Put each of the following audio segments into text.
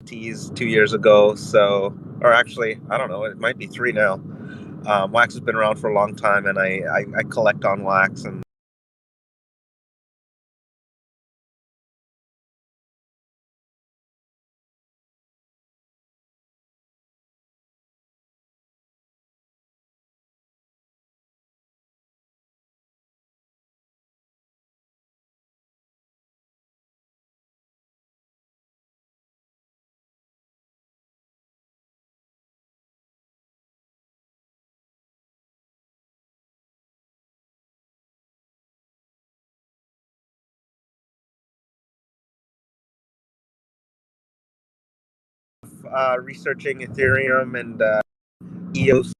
NFTs 2 years ago. So, or actually, I don't know, it might be three now. Wax has been around for a long time, and I collect on wax and researching Ethereum and EOS.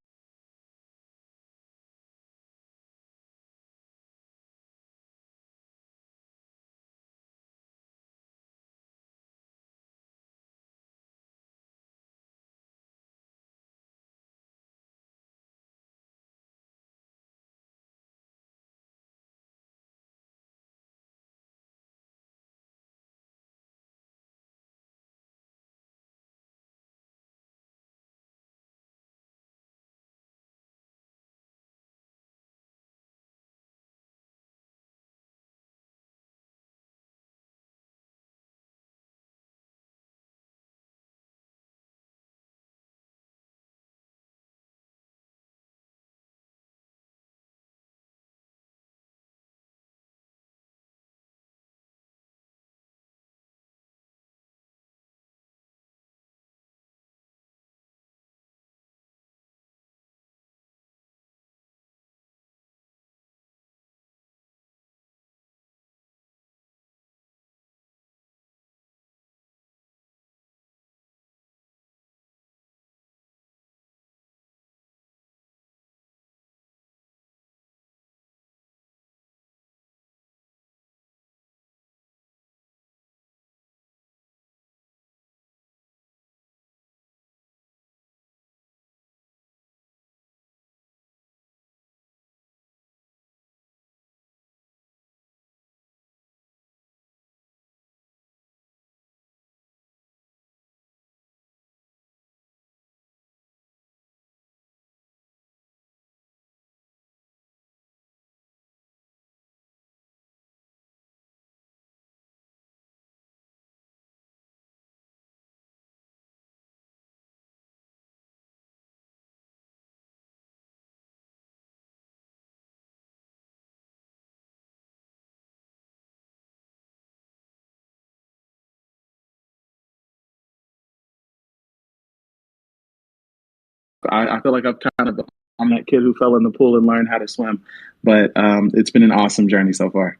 I feel like I've kind of I'm that kid who fell in the pool and learned how to swim, but it's been an awesome journey so far.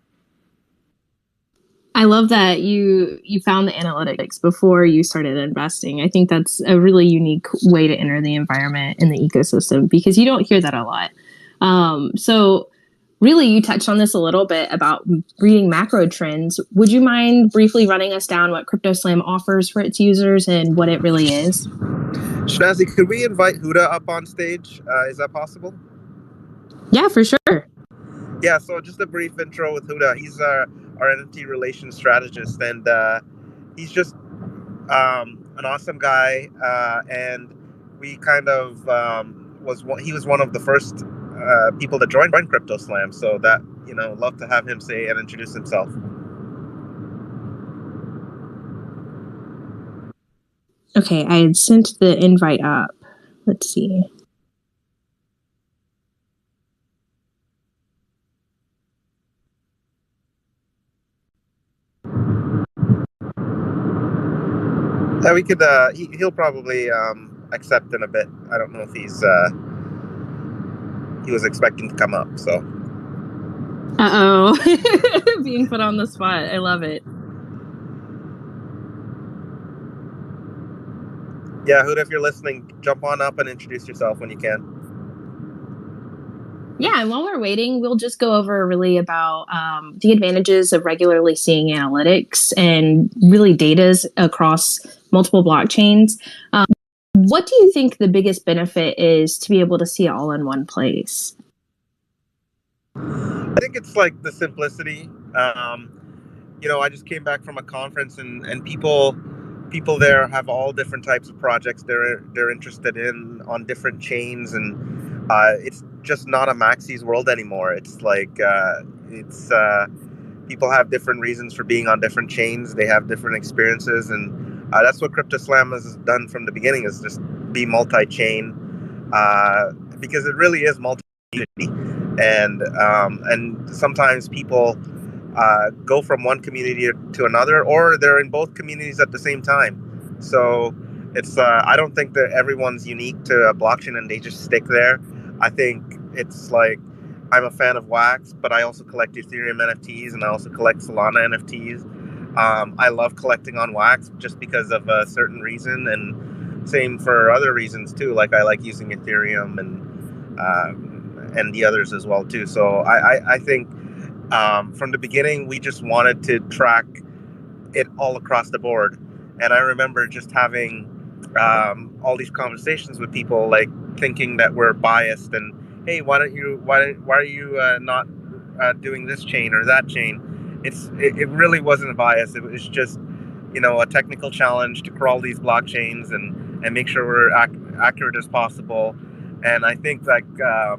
I love that you found the analytics before you started investing. I think that's a really unique way to enter the environment in the ecosystem because you don't hear that a lot. So really, you touched on this a little bit about reading macro trends. Would you mind briefly running us down what CryptoSlam offers for its users and what it really is? Shnazzy, could we invite Huda up on stage? Is that possible? Yeah, for sure. Yeah, so just a brief intro with Huda. He's our NFT relations strategist, and he's just an awesome guy. And we kind of he was one of the first people to join CryptoSlam. So that love to have him say and introduce himself. Okay, I had sent the invite up. Let's see. Yeah, we could. He'll probably accept in a bit. I don't know if he was expecting to come up. So. Being put on the spot. I love it. Yeah, Huda, if you're listening, jump on up and introduce yourself when you can. Yeah, and while we're waiting, we'll just go over really about the advantages of regularly seeing analytics and really datas across multiple blockchains. What do you think the biggest benefit is to be able to see it all in one place? I think it's like the simplicity. I just came back from a conference and people people there have all different types of projects they're interested in on different chains, and it's just not a Maxi's world anymore. It's like it's people have different reasons for being on different chains. They have different experiences, and that's what CryptoSlam has done from the beginning, is just be multi-chain, because it really is multi-community, and sometimes people go from one community to another, or they're in both communities at the same time. So it's I don't think that everyone's unique to a blockchain and they just stick there. I think it's like, I'm a fan of Wax, but I also collect Ethereum NFTs and I also collect Solana NFTs. I love collecting on Wax just because of a certain reason, and same for other reasons too. Like I like using Ethereum and the others as well too. So I think from the beginning we just wanted to track it all across the board. And I remember just having all these conversations with people, like thinking that we're biased and, hey, why are you not doing this chain or that chain? It really wasn't a bias. It was just, a technical challenge to crawl these blockchains and make sure we're accurate as possible. And I think like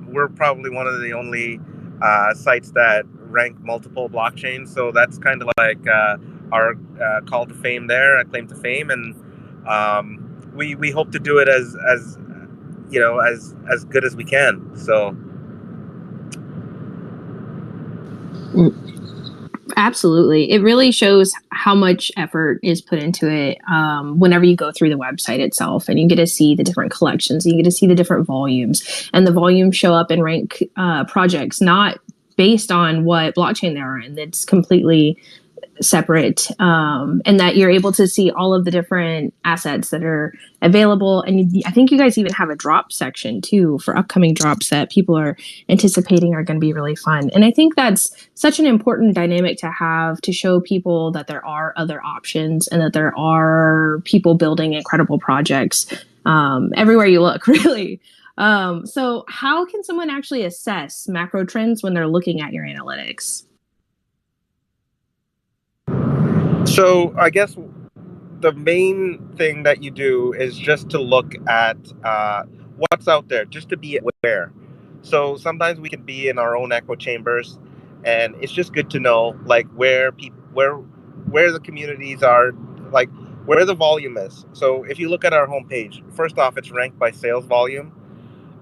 we're probably one of the only sites that rank multiple blockchains. So that's kind of like our call to fame there, a claim to fame, and we hope to do it as good as we can. So absolutely, it really shows how much effort is put into it. Whenever you go through the website itself, and you get to see the different collections, you get to see the different volumes, and the volumes show up and rank projects not based on what blockchain they're in. It's completely separate, and that you're able to see all of the different assets that are available. And I think you guys even have a drop section too for upcoming drops that people are anticipating are going to be really fun. And I think that's such an important dynamic to have, to show people that there are other options and that there are people building incredible projects everywhere you look, really. So how can someone actually assess macro trends when they're looking at your analytics? So I guess the main thing that you do is just to look at what's out there, just to be aware. So sometimes we can be in our own echo chambers, and it's just good to know like where the communities are, like where the volume is. So if you look at our homepage, first off, it's ranked by sales volume.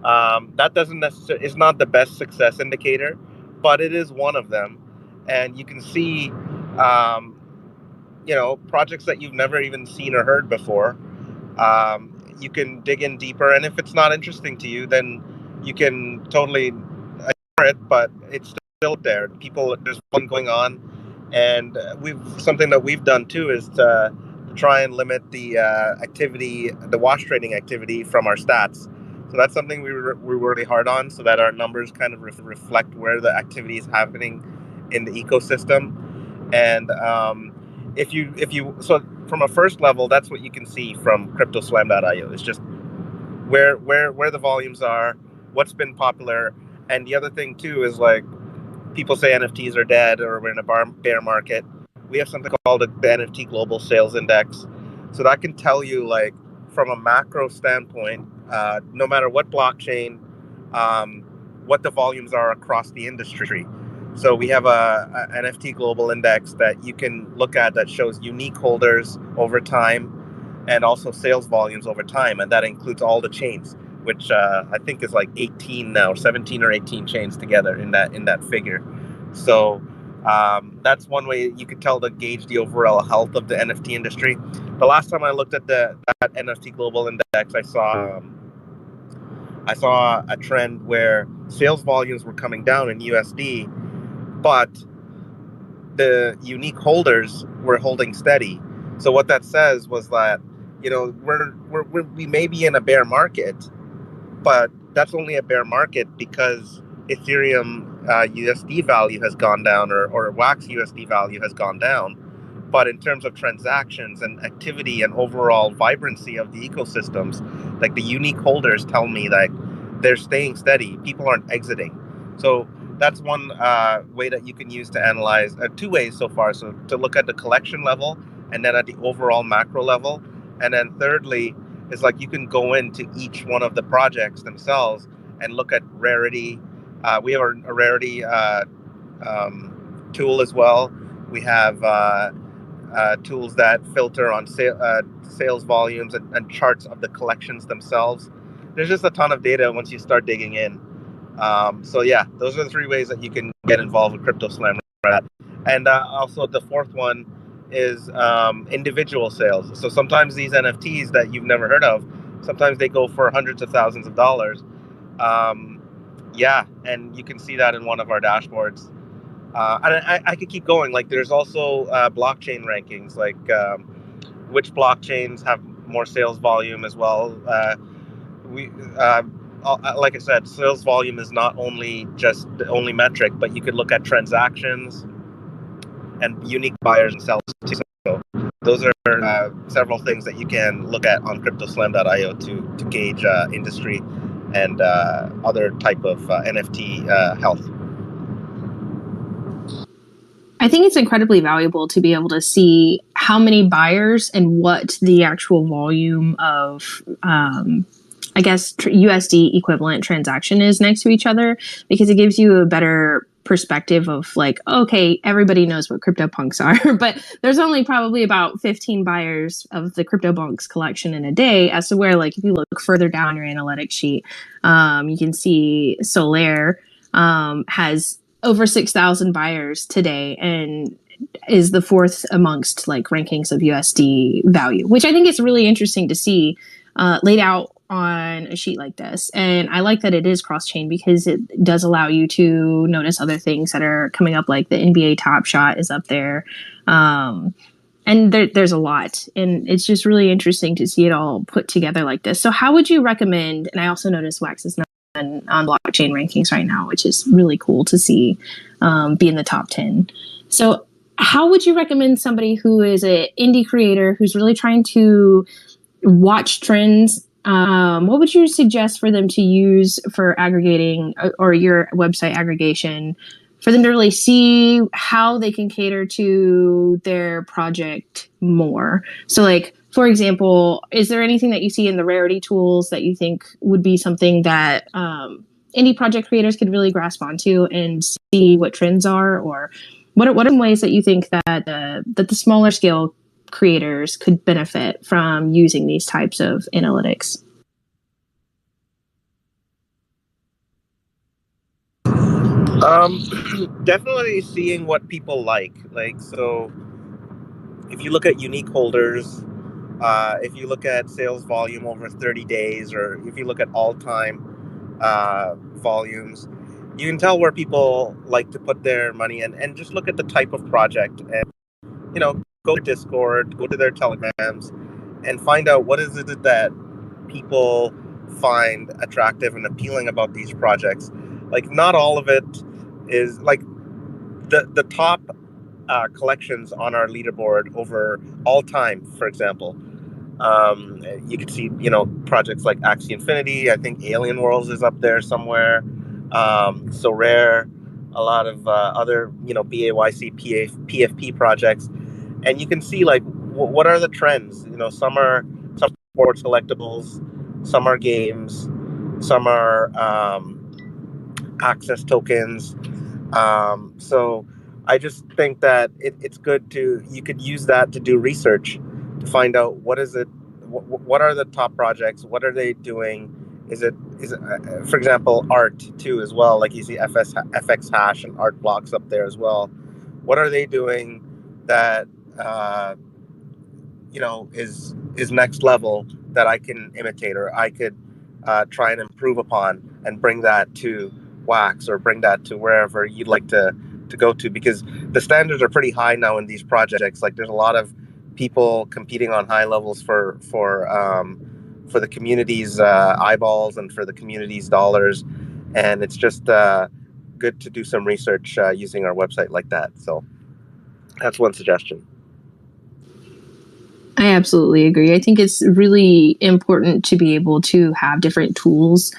That doesn't necessarily is not the best success indicator, but it is one of them, and you can see. Projects that you've never even seen or heard before. You can dig in deeper, and if it's not interesting to you, then you can totally ignore it. But it's still there. There's one going on, and something that we've done too is to try and limit the activity, the wash trading activity from our stats. So that's something we work really hard on, so that our numbers kind of reflect where the activity is happening in the ecosystem. And so from a first level, that's what you can see from cryptoslam.io. It's just where the volumes are, what's been popular. And the other thing too is, like, people say NFTs are dead or we're in a bear market. We have something called the NFT Global Sales Index. So that can tell you, like, from a macro standpoint, no matter what blockchain, what the volumes are across the industry. So we have a NFT Global Index that you can look at that shows unique holders over time and also sales volumes over time. And that includes all the chains, which I think is like 18 now, 17 or 18 chains together in that figure. So that's one way you could tell to gauge the overall health of the NFT industry. The last time I looked at that NFT Global Index, I saw a trend where sales volumes were coming down in USD, but the unique holders were holding steady. So what that says was that, we may be in a bear market, but that's only a bear market because Ethereum USD value has gone down, or Wax USD value has gone down. But in terms of transactions and activity and overall vibrancy of the ecosystems, like, the unique holders tell me that they're staying steady. People aren't exiting. So that's one way that you can use to analyze, two ways so far. So to look at the collection level and then at the overall macro level. And then thirdly is like you can go into each one of the projects themselves and look at rarity. We have a rarity tool as well. We have tools that filter on sales volumes and charts of the collections themselves. There's just a ton of data once you start digging in. So yeah, those are the three ways that you can get involved with CryptoSlam. And also the fourth one is individual sales. So sometimes these NFTs that you've never heard of, sometimes they go for hundreds of thousands of dollars. Yeah, and you can see that in one of our dashboards. And I could keep going. Like there's also blockchain rankings, like which blockchains have more sales volume as well. We like I said, sales volume is not only just the only metric, but you could look at transactions and unique buyers and sellers too. So those are several things that you can look at on cryptoslam.io to gauge industry and other type of NFT health. I think it's incredibly valuable to be able to see how many buyers and what the actual volume of, I guess, USD equivalent transaction is next to each other, because it gives you a better perspective of like, okay, everybody knows what CryptoPunks are, but there's only probably about 15 buyers of the CryptoPunks collection in a day, as to where, like, if you look further down your analytics sheet, you can see Solaire has over 6,000 buyers today and is the fourth amongst like rankings of USD value, which I think is really interesting to see laid out on a sheet like this. And I like that it is cross-chain because it does allow you to notice other things that are coming up, like the NBA Top Shot is up there. And there's a lot. And it's just really interesting to see it all put together like this. So how would you recommend, and I also noticed Wax is not on blockchain rankings right now, which is really cool to see be in the top 10. So how would you recommend somebody who is an indie creator who's really trying to watch trends? What would you suggest for them to use for aggregating or your website aggregation for them to really see how they can cater to their project more? So like, for example, is there anything that you see in the rarity tools that you think would be something that indie project creators could really grasp onto and see what trends are? Or what are some ways that you think that the smaller scale creators could benefit from using these types of analytics? Definitely seeing what people like. So if you look at unique holders, if you look at sales volume over 30 days, or if you look at all-time volumes, you can tell where people like to put their money in, and just look at the type of project and, go to Discord, go to their Telegrams, and find out what is it that people find attractive and appealing about these projects. Like, not all of it is like the top collections on our leaderboard over all time, for example. You could see, projects like Axie Infinity. I think Alien Worlds is up there somewhere. So Rare, a lot of other, BAYC, PFP projects. And you can see, like, what are the trends? Some are sports collectibles, some are games, some are access tokens. So I just think that it's good you could use that to do research, to find out what are the top projects, what are they doing? Is it for example, art too as well? Like you see FX Hash and Art Blocks up there as well. What are they doing that is next level that I can imitate, or I could try and improve upon and bring that to Wax, or bring that to wherever you'd like to go to, because the standards are pretty high now in these projects. Like, there's a lot of people competing on high levels for the community's eyeballs and for the community's dollars, and it's just good to do some research using our website like that. So that's one suggestion. I absolutely agree. I think it's really important to be able to have different tools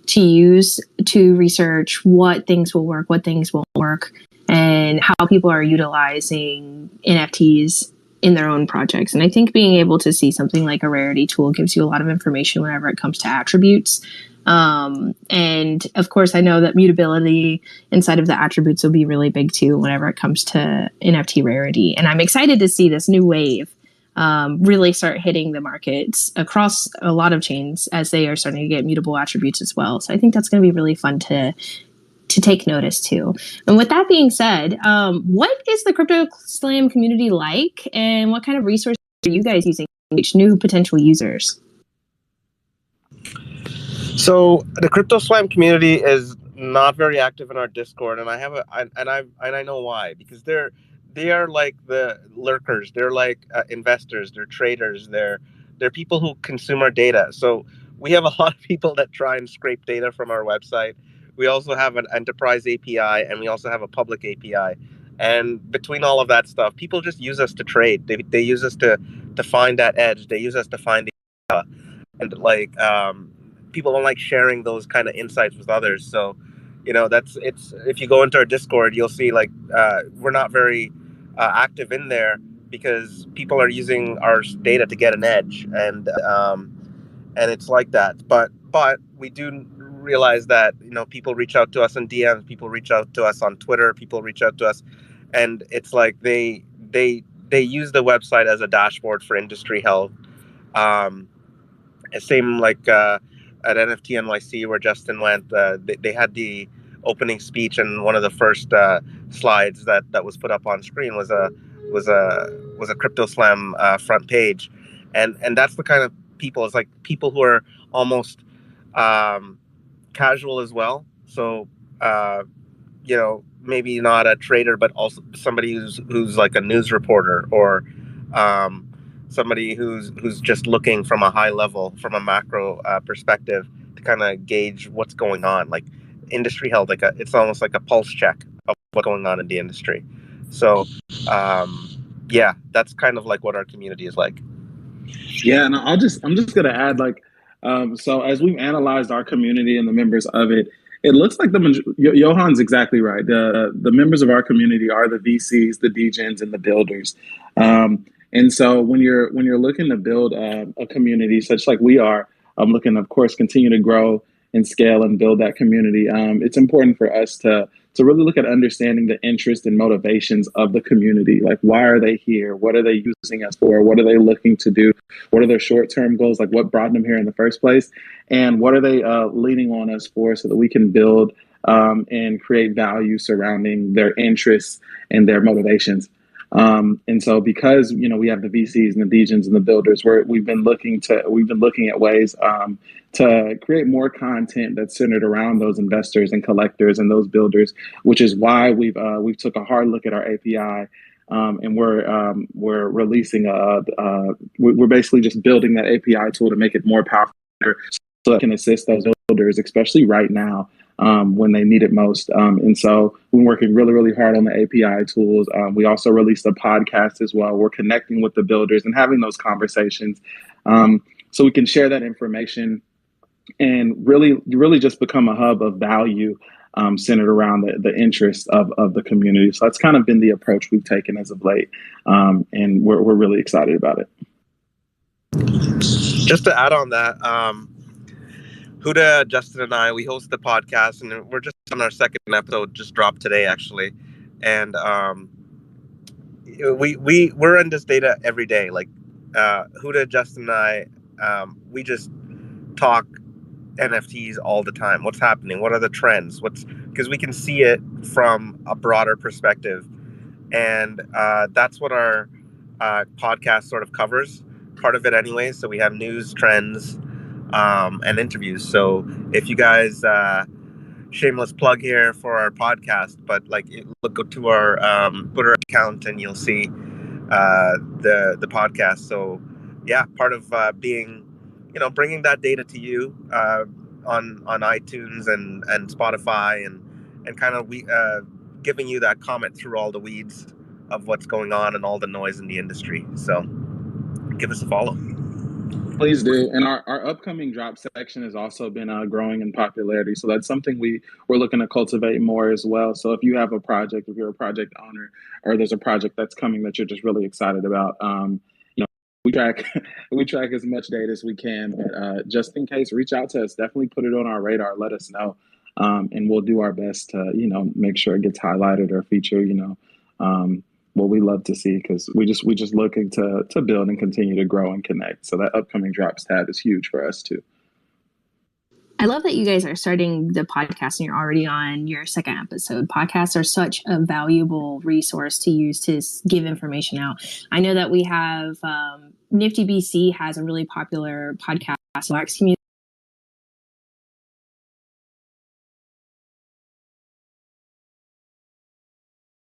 to use to research what things will work, what things won't work, and how people are utilizing NFTs in their own projects. And I think being able to see something like a rarity tool gives you a lot of information whenever it comes to attributes. And of course, I know that mutability inside of the attributes will be really big too whenever it comes to NFT rarity. And I'm excited to see this new wave really start hitting the markets across a lot of chains as they are starting to get mutable attributes as well. So I think that's going to be really fun to take notice to. And with that being said, what is the Crypto Slam community like, and what kind of resources are you guys using to reach new potential users? So the Crypto Slam community is not very active in our Discord, and I know why, because they are like the lurkers. They're like investors. They're traders. They're people who consume our data. So we have a lot of people that try and scrape data from our website. We also have an enterprise API, and we also have a public API. And between all of that stuff, people just use us to trade. They use us to find that edge. They use us to find the and like people don't like sharing those kind of insights with others. So that's it's if you go into our Discord, you'll see like we're not very active in there because people are using our data to get an edge, and it's like that. But we do realize that people reach out to us in DMs, people reach out to us on Twitter, people reach out to us, and it's like they use the website as a dashboard for industry health. Same like at NFT NYC where Justin went. They had the opening speech, and one of the first slides that was put up on screen was a Crypto Slam front page, and that's the kind of people. It's like people who are almost casual as well. So maybe not a trader, but also somebody who's like a news reporter, or somebody who's just looking from a high level, from a macro perspective, to kind of gauge what's going on, like industry health. It's almost like a pulse check of what's going on in the industry. So yeah, that's kind of like what our community is like. Yeah, and I'm just gonna add like, so as we've analyzed our community and the members of it, it looks like Johan's exactly right. The members of our community are the VCs, the DGens, and the builders. And so when you're looking to build a community such like we are, looking to, of course, continue to grow and scale and build that community. It's important for us to really look at understanding the interest and motivations of the community. Like, why are they here? What are they using us for? What are they looking to do? What are their short-term goals? Like, what brought them here in the first place? And what are they leaning on us for so that we can build and create value surrounding their interests and their motivations? And so because, we have the VCs and the DGens and the builders, we've been looking at ways to create more content that's centered around those investors and collectors and those builders, which is why we've took a hard look at our API. And we're releasing we're basically just building that API tool to make it more powerful so it can assist those builders, especially right now, when they need it most. And so we're working really, really hard on the API tools. We also released a podcast as well. We're connecting with the builders and having those conversations so we can share that information and really just become a hub of value centered around the interests of the community. So that's kind of been the approach we've taken as of late. And we're really excited about it. Just to add on that, Huda, Justin, and I, we host the podcast, and we're just on our second episode, just dropped today, actually. And we're in this data every day. Like Huda, Justin, and I, we just talk NFTs all the time. What's happening? What are the trends? Because we can see it from a broader perspective, and that's what our podcast sort of covers. Part of it, anyway. So we have news, trends, and interviews. So if you guys, shameless plug here for our podcast, but like go to our Twitter account and you'll see the podcast. So yeah, part of being, bringing that data to you on iTunes and Spotify and kind of giving you that comment through all the weeds of what's going on and all the noise in the industry. So give us a follow. Please do. And our upcoming drop section has also been growing in popularity. So that's something we're looking to cultivate more as well. So if you have a project, if you're a project owner, or there's a project that's coming that you're just really excited about, you know, we track we track as much data as we can. But just in case, reach out to us. Definitely put it on our radar. Let us know, and we'll do our best to make sure it gets highlighted or featured. What we love to see, because we just looking to build and continue to grow and connect. So that upcoming drops tab is huge for us too. I love that you guys are starting the podcast and you're already on your second episode. Podcasts are such a valuable resource to use to give information out. I know that we have Nifty BC has a really popular podcast, Wax Community.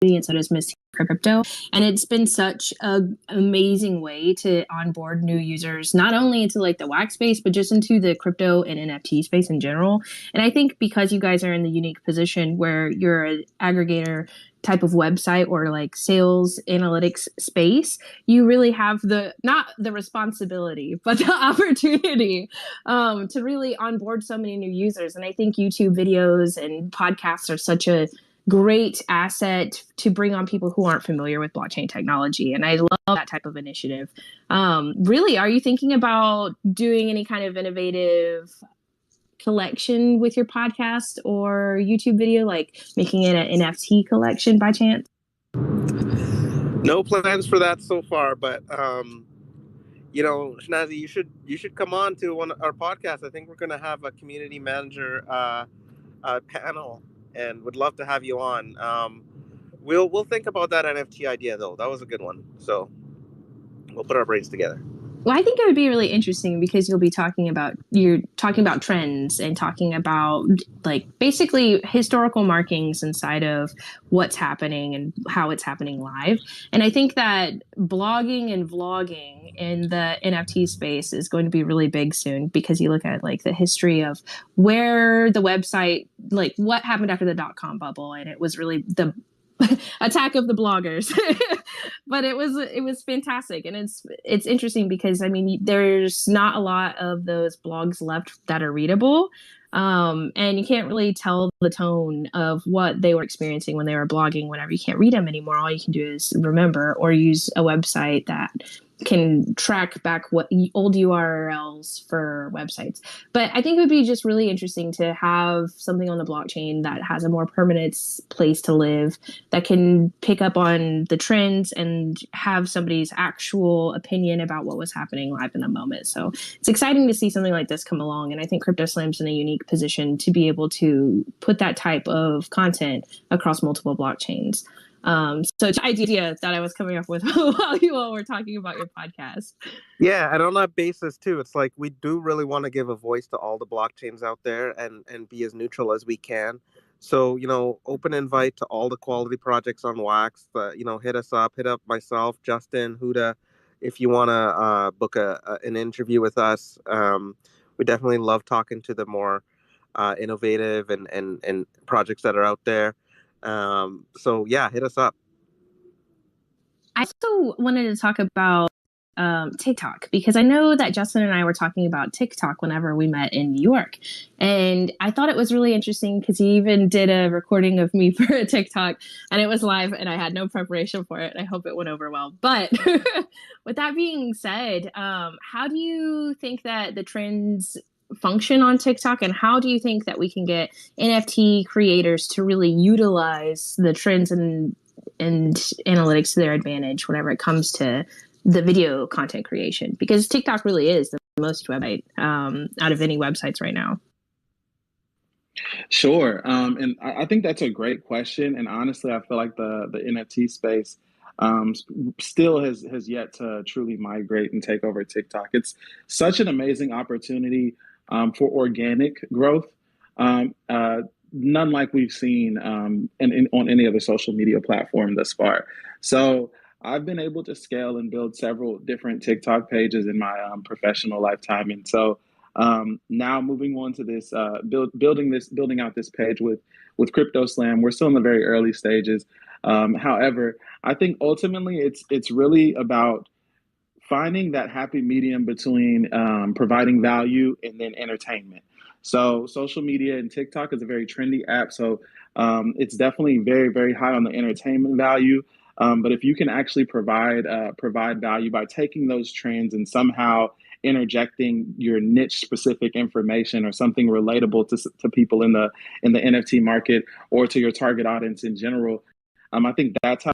And so does Miss Crypto. And it's been such an amazing way to onboard new users, not only into like the wax space, but just into the crypto and NFT space in general. And I think because you guys are in the unique position where you're an aggregator type of website or like sales analytics space, you really have not the responsibility, but the opportunity to really onboard so many new users. And I think YouTube videos and podcasts are such a great asset to bring on people who aren't familiar with blockchain technology. And I love that type of initiative. Really, are you thinking about doing any kind of innovative collection with your podcast or YouTube video, like making it an NFT collection by chance? No plans for that so far, but Shnazi, you should come on to our podcast. I think we're going to have a community manager panel, and would love to have you on. We'll think about that NFT idea though. That was a good one. So we'll put our brains together. Well, I think it would be really interesting because you're talking about trends and talking about like basically historical markings inside of what's happening and how it's happening live. And I think that blogging and vlogging in the NFT space is going to be really big soon, because you look at like the history of where the website, like what happened after the .com bubble, and it was really the attack of the bloggers. But it was fantastic. And it's interesting because I mean there's not a lot of those blogs left that are readable, and you can't really tell the tone of what they were experiencing when they were blogging. Whenever you can't read them anymore, all you can do is remember or use a website that can track back what old URLs for websites. But I think it would be just really interesting to have something on the blockchain that has a more permanent place to live, that can pick up on the trends and have somebody's actual opinion about what was happening live in the moment. So it's exciting to see something like this come along. And I think CryptoSlam's in a unique position to be able to put that type of content across multiple blockchains. So it's the idea that I was coming up with while you all were talking about your podcast. Yeah, and on that basis too, it's like we do really want to give a voice to all the blockchains out there and be as neutral as we can. So, open invite to all the quality projects on Wax. Hit us up, hit up myself, Justin, Huda, if you want to book an interview with us. We definitely love talking to the more innovative and projects that are out there. So yeah, hit us up. I also wanted to talk about TikTok, because I know that Justin and I were talking about TikTok whenever we met in New York. And I thought it was really interesting because he even did a recording of me for a TikTok, and it was live and I had no preparation for it. I hope it went over well. But with that being said, how do you think that the trends function on TikTok, and how do you think that we can get NFT creators to really utilize the trends and analytics to their advantage whenever it comes to the video content creation? Because TikTok really is the most website out of any websites right now. Sure. And I think that's a great question. And honestly, I feel like the NFT space still has yet to truly migrate and take over TikTok. It's such an amazing opportunity for organic growth, none like we've seen on any other social media platform thus far. So I've been able to scale and build several different TikTok pages in my professional lifetime. And so now moving on to this, building out this page with CryptoSlam, we're still in the very early stages. However, I think ultimately it's really about finding that happy medium between providing value and then entertainment. So social media and TikTok is a very trendy app. So it's definitely very, very high on the entertainment value. But if you can actually provide value by taking those trends and somehow interjecting your niche specific information or something relatable to people in the NFT market or to your target audience in general, I think that's how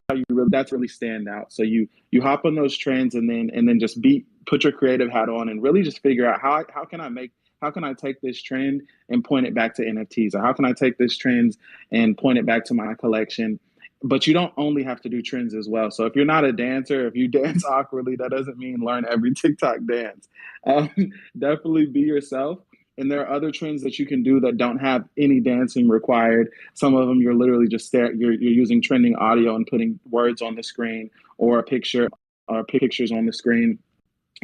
that's really stand out. So you hop on those trends and then just put your creative hat on and really just figure out how can I take this trend and point it back to NFTs, or how can I take this trend and point it back to my collection. But you don't only have to do trends as well. So if you're not a dancer, if you dance awkwardly, that doesn't mean learn every TikTok dance. Um, Definitely be yourself. And there are other trends that you can do that don't have any dancing required. Some of them you're literally just you're using trending audio and putting words on the screen or a picture or pictures on the screen.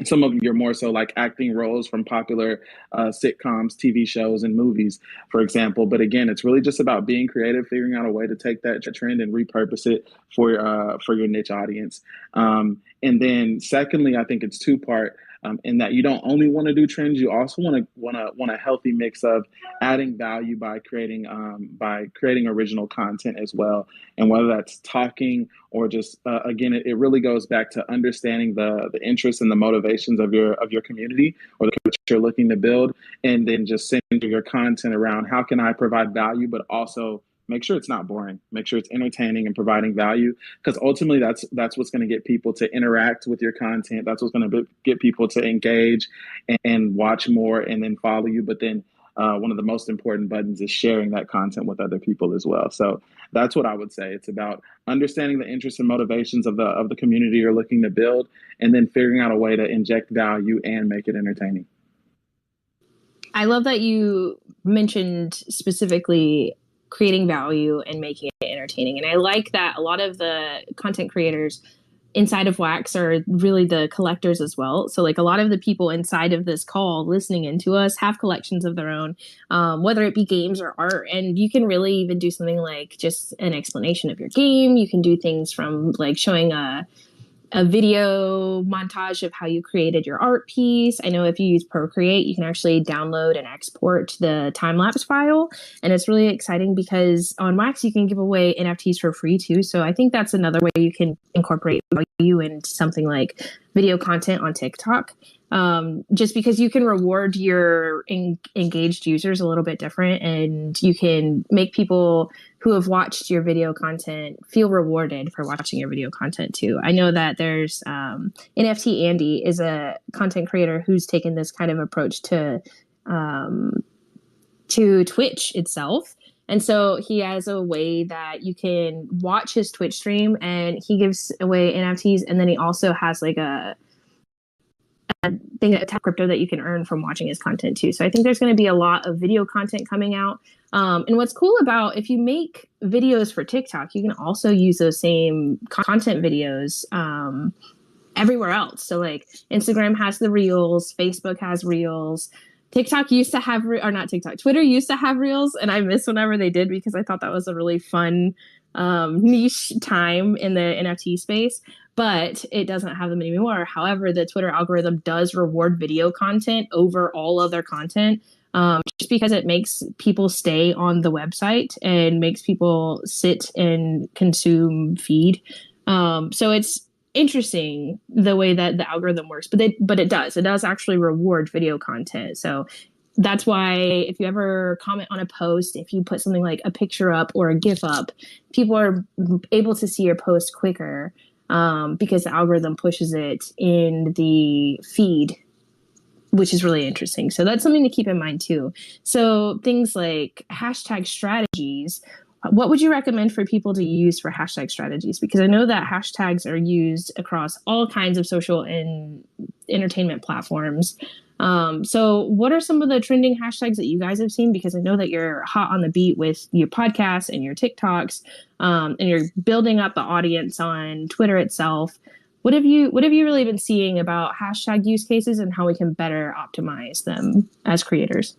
Some of them you're more so like acting roles from popular sitcoms, TV shows, and movies, for example. But again, it's really just about being creative, figuring out a way to take that trend and repurpose it for your niche audience. And then, secondly, I think it's two-part. In that you don't only want to do trends, you also want a healthy mix of adding value by creating original content as well. And whether that's talking or just again, it really goes back to understanding the interests and the motivations of your community or the community you're looking to build, and then just centering your content around how can I provide value, but also make sure it's not boring. Make sure it's entertaining and providing value, because ultimately that's what's going to get people to interact with your content. That's what's going to get people to engage and watch more and then follow you. But then one of the most important buttons is sharing that content with other people as well. So that's what I would say. It's about understanding the interests and motivations of the community you're looking to build, and then figuring out a way to inject value and make it entertaining. I love that you mentioned specifically creating value and making it entertaining. And I like that a lot of the content creators inside of Wax are really the collectors as well. So like a lot of the people inside of this call listening into us have collections of their own, whether it be games or art. And you can really even do something like just an explanation of your game. You can do things from like showing a video montage of how you created your art piece. I know if you use Procreate, you can actually download and export the time-lapse file. And it's really exciting because on Wax, you can give away NFTs for free too. So I think that's another way you can incorporate value into something like video content on TikTok. Just because you can reward your engaged users a little bit different, and you can make people who have watched your video content feel rewarded for watching your video content too. I know that there's NFT Andy is a content creator who's taken this kind of approach to Twitch itself. And so he has a way that you can watch his Twitch stream, and he gives away NFTs, and then he also has like a thing, a tap crypto that you can earn from watching his content too. So I think there's going to be a lot of video content coming out. And what's cool about if you make videos for TikTok, you can also use those same content videos everywhere else. So like Instagram has the Reels, Facebook has Reels. TikTok used to have, or not TikTok, Twitter used to have Reels, and I miss whenever they did because I thought that was a really fun niche time in the NFT space, but it doesn't have them anymore. However, the Twitter algorithm does reward video content over all other content, just because it makes people stay on the website and makes people sit and consume feed. So it's interesting the way that the algorithm works, but it does actually reward video content. So that's why if you ever comment on a post, if you put something like a picture up or a GIF up, people are able to see your post quicker because the algorithm pushes it in the feed, which is really interesting. So that's something to keep in mind too. So things like hashtag strategies. What would you recommend for people to use for hashtag strategies? Because I know that hashtags are used across all kinds of social and entertainment platforms. So what are some of the trending hashtags that you guys have seen? Because I know that you're hot on the beat with your podcasts and your TikToks, and you're building up the audience on Twitter itself. What have you really been seeing about hashtag use cases and how we can better optimize them as creators?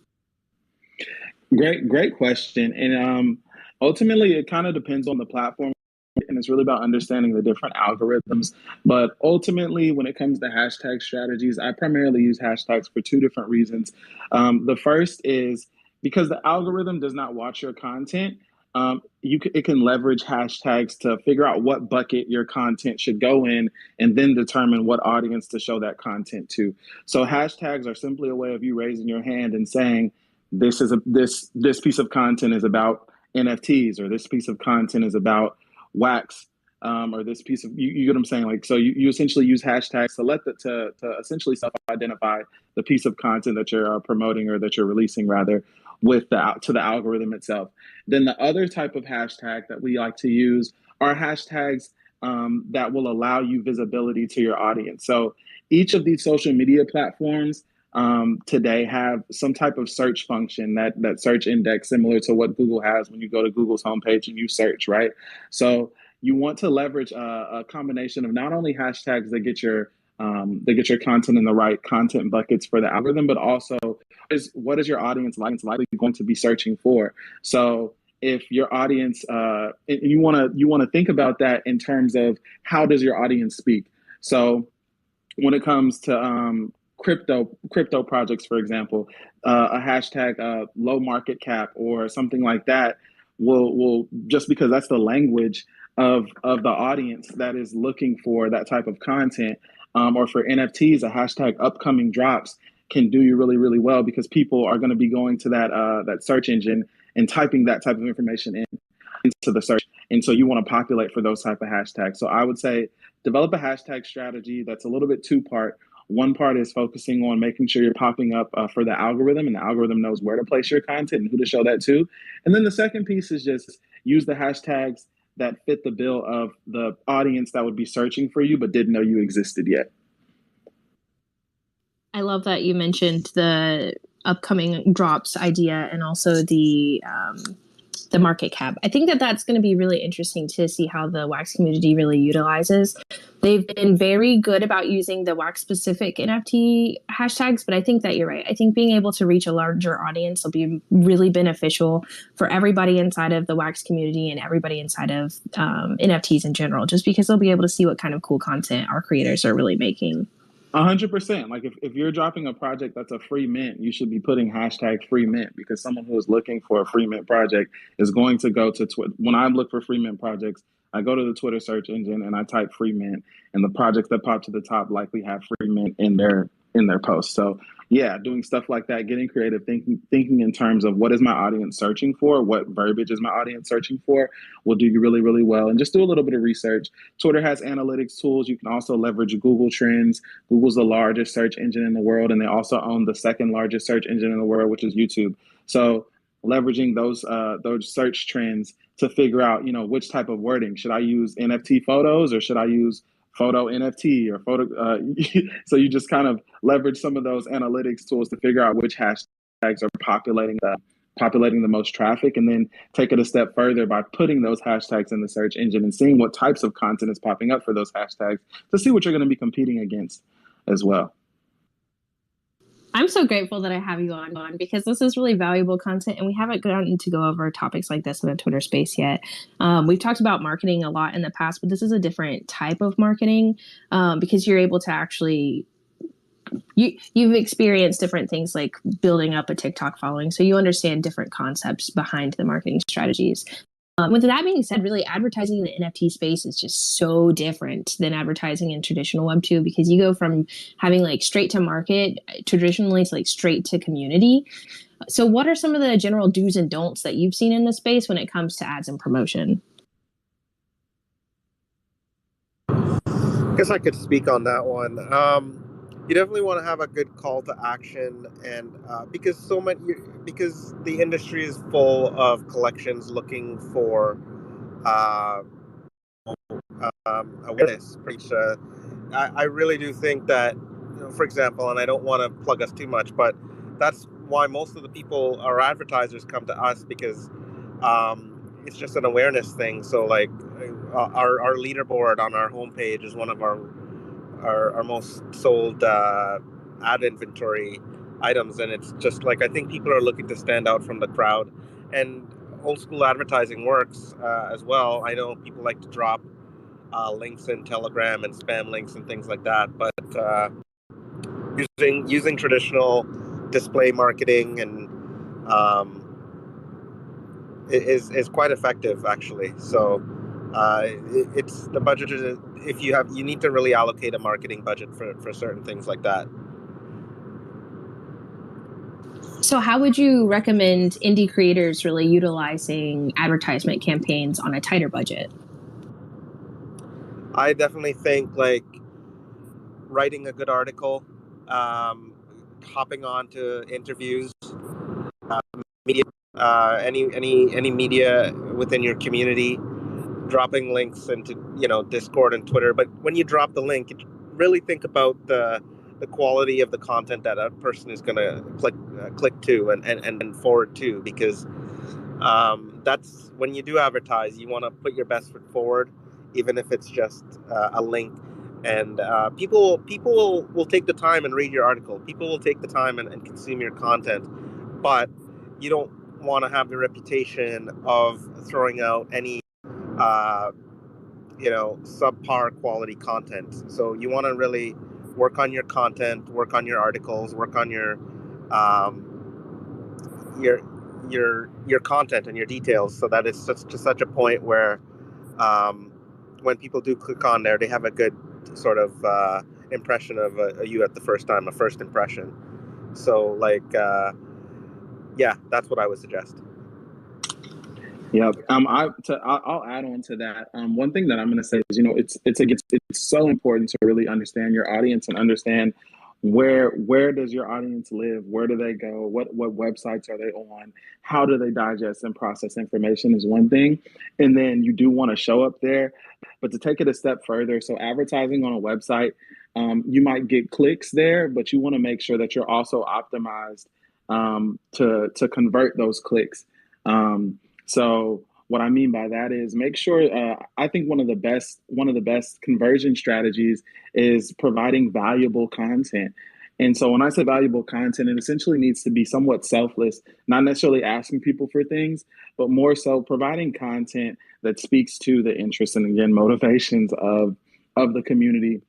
Great question. And ultimately, it kind of depends on the platform and It's really about understanding the different algorithms. But ultimately, when it comes to hashtag strategies, I primarily use hashtags for two different reasons. The first is because the algorithm does not watch your content. It can leverage hashtags to figure out what bucket your content should go in, and then determine what audience to show that content to. So hashtags are simply a way of you raising your hand and saying, this piece of content is about NFTs, or this piece of content is about wax, or this piece of you get what I'm saying. Like, so you essentially use hashtags to to essentially self-identify the piece of content that you're promoting, or that you're releasing rather, with the algorithm itself. Then the other type of hashtag that we like to use are hashtags that will allow you visibility to your audience. So each of these social media platforms today have some type of search function, that search index, similar to what Google has when you go to Google's homepage and you search, right? So you want to leverage a combination of not only hashtags that get your content in the right content buckets for the algorithm, but also what is your audience likely going to be searching for. So if your audience, you want to think about that in terms of how does your audience speak. So when it comes to crypto projects, for example, a hashtag low market cap or something like that will just because that's the language of the audience that is looking for that type of content. Or for NFTs, a hashtag upcoming drops can do you really, really well, because people are going to be going to that search engine and typing that type of information into the search. And so you want to populate for those type of hashtags. So I would say develop a hashtag strategy that's a little bit two-part. One part is focusing on making sure you're popping up for the algorithm, and the algorithm knows where to place your content and who to show that to. And then the second piece is just use the hashtags that fit the bill of the audience that would be searching for you but didn't know you existed yet. I love that you mentioned the upcoming drops idea, and also the market cap. I think that that's going to be really interesting to see how the wax community really utilizes. They've been very good about using the wax specific NFT hashtags, but I think that you're right. I think being able to reach a larger audience will be really beneficial for everybody inside of the wax community and everybody inside of NFTs in general, just because they'll be able to see what kind of cool content our creators are really making. 100%. Like if you're dropping a project that's a free mint, you should be putting hashtag free mint, because someone who is looking for a free mint project is going to go to Twitter. When I look for free mint projects, I go to the Twitter search engine and I type free mint, and the projects that pop to the top likely have free mint in their post. So yeah, doing stuff like that, getting creative, thinking in terms of what is my audience searching for, what verbiage is my audience searching for, will do you really, really well. And just do a little bit of research. Twitter has analytics tools. You can also leverage Google Trends. Google's the largest search engine in the world, and they also own the second largest search engine in the world, which is YouTube. So leveraging those search trends to figure out, which type of wording should I use, NFT photos, or should I use photo NFT or photo. So you just kind of leverage some of those analytics tools to figure out which hashtags are populating the most traffic, and then take it a step further by putting those hashtags in the search engine and seeing what types of content is popping up for those hashtags to see what you're going to be competing against as well. I'm so grateful that I have you on, because this is really valuable content, and we haven't gotten to go over topics like this in the Twitter space yet. We've talked about marketing a lot in the past, but this is a different type of marketing, because you're able to actually, you've experienced different things like building up a TikTok following, so you understand different concepts behind the marketing strategies. With that being said, really advertising in the NFT space is just so different than advertising in traditional Web2, because you go from having like straight to market traditionally to like straight to community. So what are some of the general do's and don'ts that you've seen in the space when it comes to ads and promotion? I guess I could speak on that one. You definitely want to have a good call to action, and because the industry is full of collections looking for uh, awareness. I really do think that, for example, and I don't want to plug us too much, but that's why most of the people, our advertisers, come to us, because it's just an awareness thing. So like our leaderboard on our homepage is one of our most sold ad inventory items, and it's just like, I think people are looking to stand out from the crowd. And old school advertising works as well. I know people like to drop links in Telegram and spam links and things like that, but using traditional display marketing and is quite effective actually. So it's the budget is, if you need to really allocate a marketing budget for certain things like that. So how would you recommend indie creators really utilizing advertisement campaigns on a tighter budget? I definitely think like writing a good article, hopping on to interviews, media, any media within your community, dropping links into Discord and Twitter. But when you drop the link, really think about the quality of the content that a person is going to click to and forward to, because that's when you do advertise, you want to put your best foot forward, even if it's just a link. And people will take the time and read your article. People will take the time and consume your content, but you don't want to have the reputation of throwing out any subpar quality content. So you want to really work on your content, work on your articles, work on um, your your content and your details, so that it's to such a point where when people do click on there, they have a good sort of impression of you at the first time, a first impression. So yeah, that's what I would suggest. Yep. I'll add on to that. One thing that I'm going to say is, it's so important to really understand your audience and understand where does your audience live? Where do they go? What websites are they on? How do they digest and process information is one thing, and then you do want to show up there, but to take it a step further. So advertising on a website, you might get clicks there, but you want to make sure that you're also optimized to convert those clicks. So what I mean by that is make sure. I think one of the best conversion strategies is providing valuable content. And so when I say valuable content, it essentially needs to be somewhat selfless, not necessarily asking people for things, but more so providing content that speaks to the interests and again motivations of the community.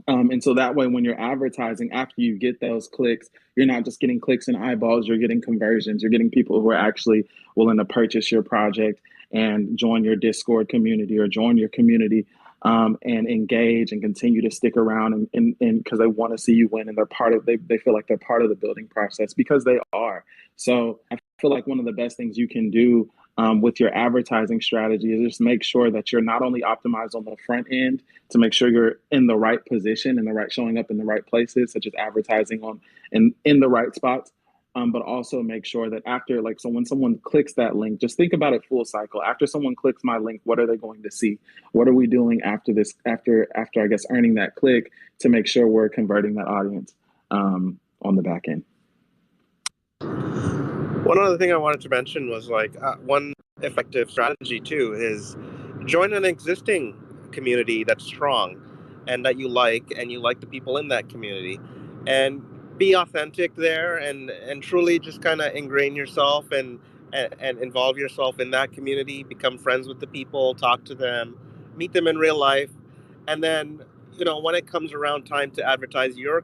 And so that way, when you're advertising, after you get those clicks, you're not just getting clicks and eyeballs, you're getting conversions. You're getting people who are actually willing to purchase your project and join your Discord community or join your community and engage and continue to stick around and because they want to see you win and they feel like they're part of the building process because they are. So I feel like one of the best things you can do with your advertising strategy is just make sure that you're not only optimized on the front end to make sure you're in the right position and showing up in the right places, such as advertising in the right spots. But also make sure that after, so when someone clicks that link, just think about it full cycle. After someone clicks my link, what are they going to see? What are we doing after this, after I guess, earning that click to make sure we're converting that audience on the back end? One other thing I wanted to mention was one effective strategy too is join an existing community that's strong and that you like the people in that community, and be authentic there and truly just kind of ingrain yourself and involve yourself in that community, become friends with the people, talk to them, meet them in real life, and then when it comes around time to advertise your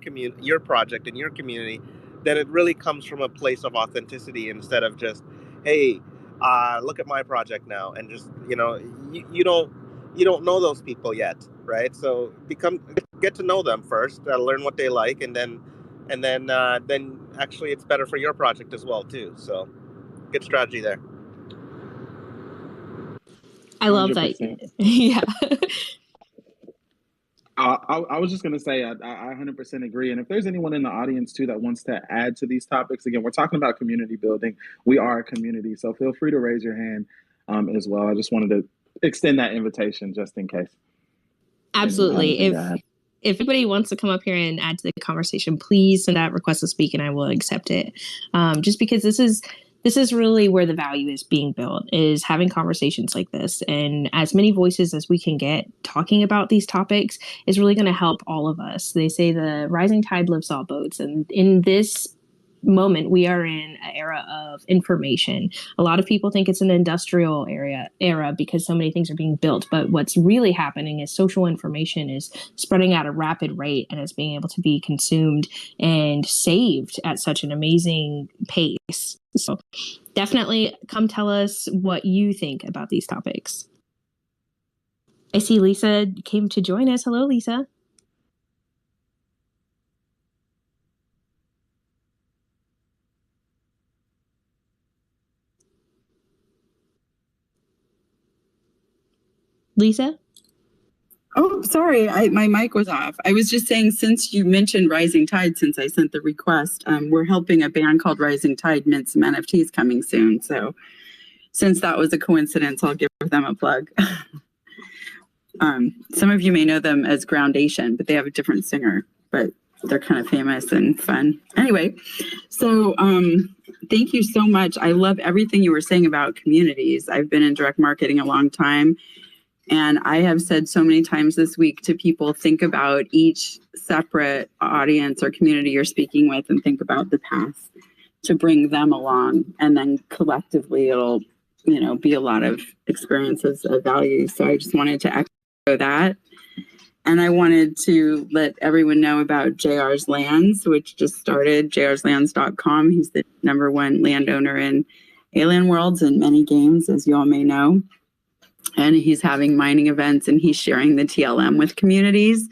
project in your community, then it really comes from a place of authenticity instead of just, hey, look at my project now, and just you don't know those people yet, right? So get to know them first, learn what they like, and then actually it's better for your project as well too. So good strategy there. I love 100%. That. Yeah. I was just going to say, I 100% agree. And if there's anyone in the audience, too, that wants to add to these topics, again, we're talking about community building. We are a community, so feel free to raise your hand as well. I just wanted to extend that invitation just in case. Absolutely. If anybody wants to come up here and add to the conversation, please send out request to speak and I will accept it. Just because this is really where the value is being built, is having conversations like this. And as many voices as we can get talking about these topics is really going to help all of us. They say the rising tide lifts all boats. And in this moment, we are in an era of information. A lot of people think it's an industrial era because so many things are being built, but what's really happening is social information is spreading at a rapid rate, and it's being able to be consumed and saved at such an amazing pace. So definitely come tell us what you think about these topics. I see Lisa came to join us. Hello, Lisa. Lisa? Oh, sorry. My mic was off. I was just saying, since you mentioned Rising Tide, since I sent the request, we're helping a band called Rising Tide mint some NFTs coming soon. So since that was a coincidence, I'll give them a plug. Some of you may know them as Groundation, but they have a different singer, but they're kind of famous and fun. Anyway, so thank you so much. I love everything you were saying about communities. I've been in direct marketing a long time. And I have said so many times this week to people, think about each separate audience or community you're speaking with and think about the path to bring them along. And then collectively, it'll, be a lot of experiences of value. So I just wanted to echo that. And I wanted to let everyone know about JR's Lands, which just started, jrslands.com. He's the #1 landowner in Alien Worlds and many games, as you all may know. And he's having mining events, and he's sharing the TLM with communities.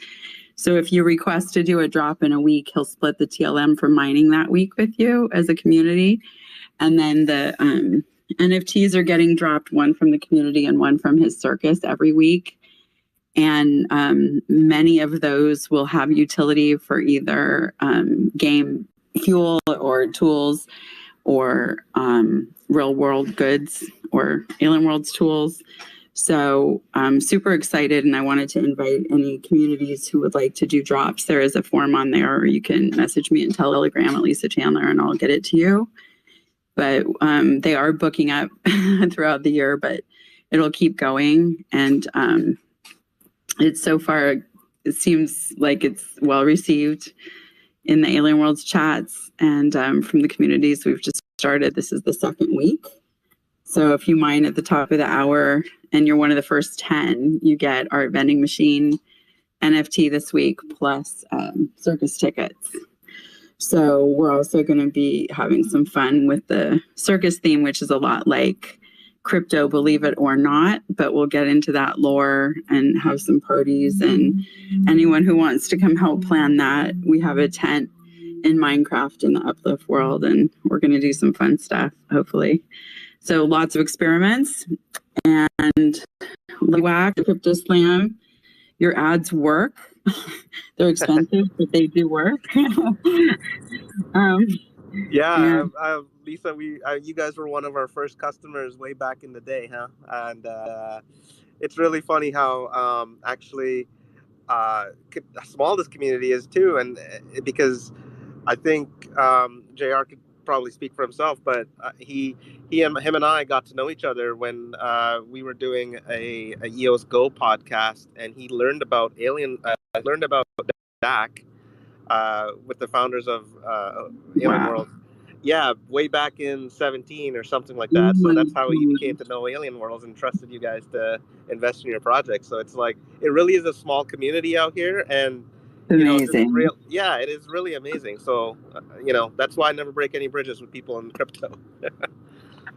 So if you request to do a drop in a week, he'll split the TLM for mining that week with you as a community. And then the NFTs are getting dropped, one from the community and one from his circus every week. And many of those will have utility for either game fuel or tools or real world goods or Alien Worlds tools. So I'm super excited, and I wanted to invite any communities who would like to do drops. There is a form on there, or you can message me in Telegram at Lisa Chandler, and I'll get it to you. But they are booking up throughout the year, but it'll keep going. And it's so far, it seems like it's well received in the Alien Worlds chats and from the communities we've just started. This is the second week. So if you mine at the top of the hour and you're one of the first 10, you get our vending machine NFT this week plus circus tickets. So we're also going to be having some fun with the circus theme, which is a lot like crypto, believe it or not, but we'll get into that lore and have some parties. And anyone who wants to come help plan that, we have a tent in Minecraft in the Uplift world, and we're going to do some fun stuff, hopefully. So lots of experiments, and whack, Crypto Slam, your ads work. They're expensive, but they do work. Lisa, you guys were one of our first customers way back in the day, huh? And it's really funny how actually small this community is too, and because I think JR could probably speak for himself, but him and I got to know each other when we were doing a EOS Go podcast, and he learned about DAC with the founders of Alien World. Yeah, way back in 2017 or something like that. So that's how he came to know Alien Worlds and trusted you guys to invest in your project. So it's like, it really is a small community out here, and amazing. It is really amazing. So that's why I never break any bridges with people in crypto.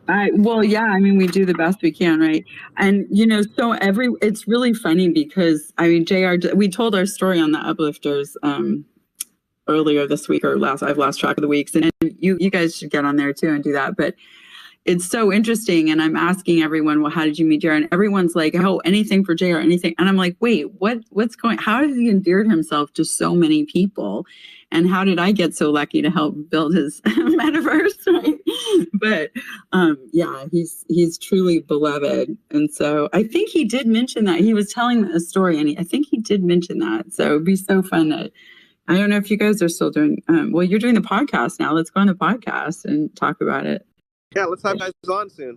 We do the best we can, right? And it's really funny because JR, we told our story on the Uplifters earlier this week or I've lost track of the weeks, and you guys should get on there too and do that. But it's so interesting, and I'm asking everyone, well, how did you meet JR? And everyone's like, oh, anything for JR, anything. And I'm like, wait, how has he endeared himself to so many people? And how did I get so lucky to help build his metaverse? Right? But he's truly beloved. And so I think he did mention that. He was telling a story, and I think he did mention that. So it'd be so fun to, I don't know if you guys are still doing, you're doing the podcast now. Let's go on the podcast and talk about it. Yeah, let's have guys on soon.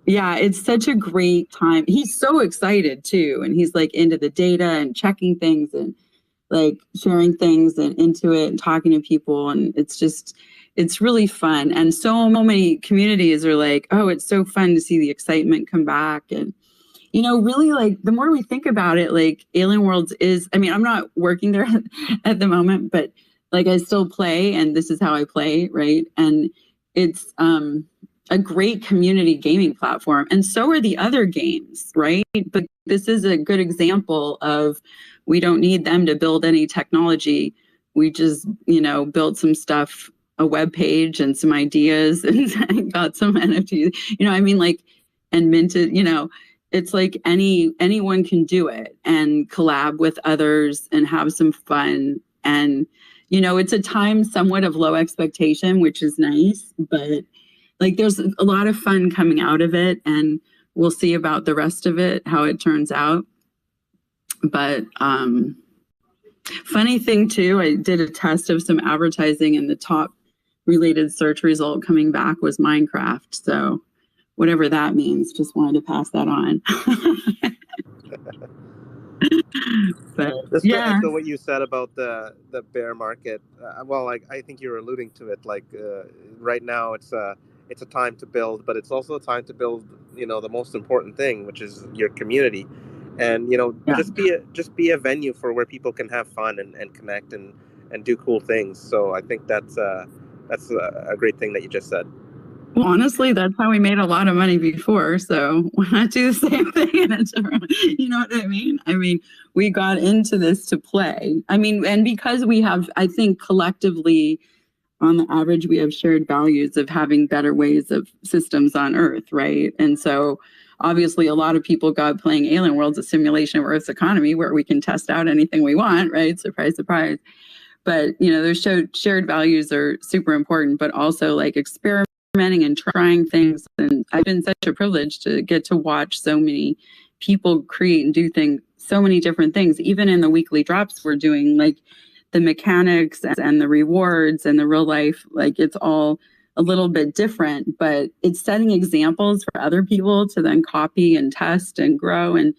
Yeah, it's such a great time. He's so excited too. And he's like into the data and checking things and like sharing things and into it and talking to people. And it's it's really fun. And so many communities are like, oh, it's so fun to see the excitement come back. And, you know, really, like, the more we think about it, like, Alien Worlds is, I mean, I'm not working there at the moment, but like, I still play, and this is how I play, right? And it's a great community gaming platform. And so are the other games, right? But this is a good example of, we don't need them to build any technology. We just, you know, built some stuff, a web page and some ideas, and got some NFTs, you know, I mean, like, and minted, you know, it's like anyone can do it and collab with others and have some fun. And, you know, it's a time somewhat of low expectation, which is nice, but like, there's a lot of fun coming out of it, and we'll see about the rest of it, how it turns out. But funny thing too, I did a test of some advertising, and the top related search result coming back was Minecraft. So whatever that means, just wanted to pass that on. But Just to yeah, echo what you said about the bear market, well, like, I think you were alluding to it. Like, right now, it's a time to build, but it's also a time to build, you know, the most important thing, which is your community, and, you know, Yeah. just be a venue for where people can have fun and connect and do cool things. So I think that's a great thing that you just said. well, honestly, that's how we made a lot of money before. So why not do the same thing in a different, you know what I mean? I mean, we got into this to play. I mean, and because we have, I think collectively, on the average, we have shared values of having better ways of systems on Earth, right? And so obviously a lot of people got playing Alien Worlds, a simulation of Earth's economy where we can test out anything we want, right? Surprise, surprise. But, you know, those shared values are super important, but also like experimenting and trying things. And I've been such a privilege to get to watch so many people create and do things, so many different things. Even in the weekly drops we're doing, like the mechanics and the rewards and the real life, like, it's all a little bit different, but it's setting examples for other people to then copy and test and grow. And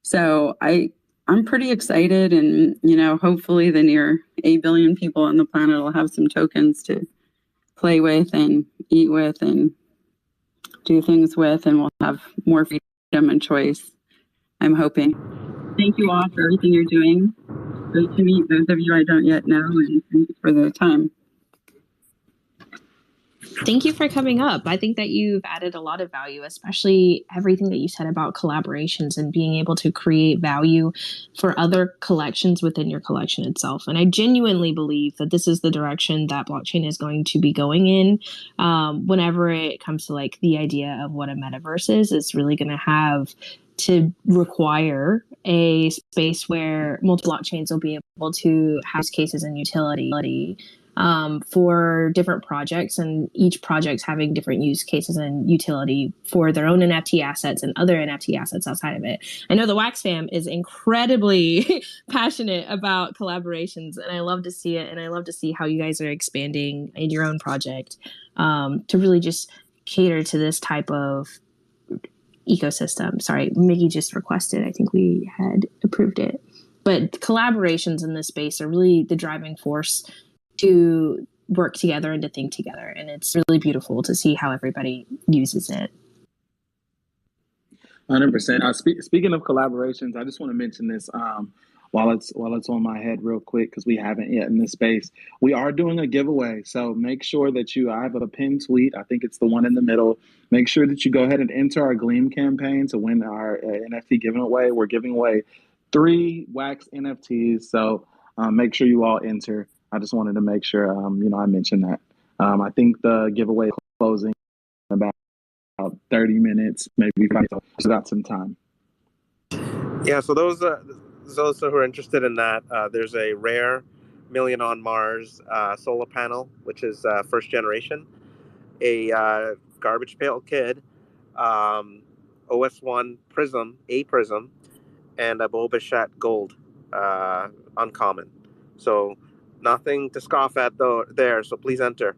so I'm pretty excited, and, you know, hopefully the near 8 billion people on the planet will have some tokens to play with and eat with and do things with, and we'll have more freedom and choice, I'm hoping. Thank you all for everything you're doing. Great to meet those of you I don't yet know, and thank you for the time. Thank you for coming up. I think that you've added a lot of value, especially everything that you said about collaborations and being able to create value for other collections within your collection itself. And I genuinely believe that this is the direction that blockchain is going to be going in. Whenever it comes to like the idea of what a metaverse is, it's really going to have to require a space where multiple blockchains will be able to have cases and utility for different projects, and each project's having different use cases and utility for their own NFT assets and other NFT assets outside of it. I know the Wax Fam is incredibly passionate about collaborations, and I love to see it, and I love to see how you guys are expanding in your own project to really just cater to this type of ecosystem. Sorry, Mickey just requested. I think we had approved it. But collaborations in this space are really the driving force to work together and to think together. And it's really beautiful to see how everybody uses it. 100%. Speaking of collaborations, I just want to mention this while it's on my head real quick, because we haven't yet in this space. We are doing a giveaway, so make sure that I have a pinned tweet. I think it's the one in the middle. Make sure that you go ahead and enter our Gleam campaign to win our NFT giveaway. We're giving away 3 Wax NFTs, so make sure you all enter. I just wanted to make sure I mentioned that. I think the giveaway is closing in about 30 minutes, maybe 5, so we got some time. Yeah, so those who are interested in that, there's a rare Million on Mars solar panel, which is first generation, a Garbage Pail Kid, OS1 Prism, and a Boba Fett Gold uncommon. So nothing to scoff at there, so please enter.